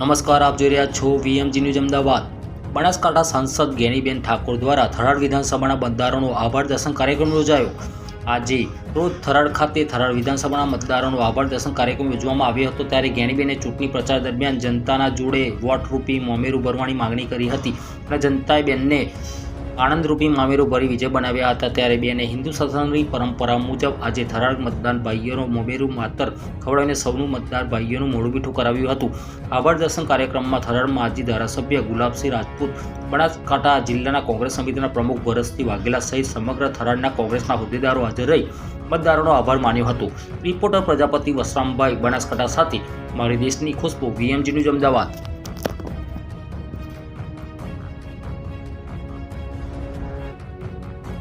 નમસ્કાર, આપ જોઈ રહ્યા છો વીએમજી ન્યૂઝ અમદાવાદ। બનાસકાંઠા સાંસદ ગેનીબેન ઠાકોર દ્વારા થરાદ વિધાનસભાના મતદારોનો આભાર દર્શન કાર્યક્રમ યોજાયો। આજે રોજ થરાદ ખાતે થરાદ વિધાનસભાના મતદારોનો આભાર દર્શન કાર્યક્રમ યોજવામાં આવ્યો હતો। ત્યારે ગેનીબેને ચૂંટણી પ્રચાર દરમિયાન જનતાના જોડે વોટ રૂપી મોમેરું ભરવાની માંગણી કરી હતી અને જનતાએ બેનને આનંદરૂપી મામેરું ભરી વિજય બનાવ્યા હતા। ત્યારે બેને હિન્દુ શાસનની પરંપરા મુજબ આજે થરાદ મતદાન ભાઈઓનો મોમેરું માતર ખવડાવીને સૌનું મતદાર ભાઈઓનું મોઢું મીઠું કરાવ્યું હતું। આભાર દર્શન કાર્યક્રમમાં થરાદ માજી ધારાસભ્ય ગુલાબસિંહ રાજપૂત, બનાસકાંઠા જિલ્લાના કોંગ્રેસ સમિતિના પ્રમુખ ભરતસિંહ વાઘેલા સહિત સમગ્ર થરાદના કોંગ્રેસના હોદ્દેદારો હાજર રહી મતદારોનો આભાર માન્યો હતો। રિપોર્ટર પ્રજાપતિ વસરામભાઈ, બનાસકાંઠા સાથે મારી દેશની ખુશ્બુ, વીએમજી ન્યૂઝ અમદાવાદ।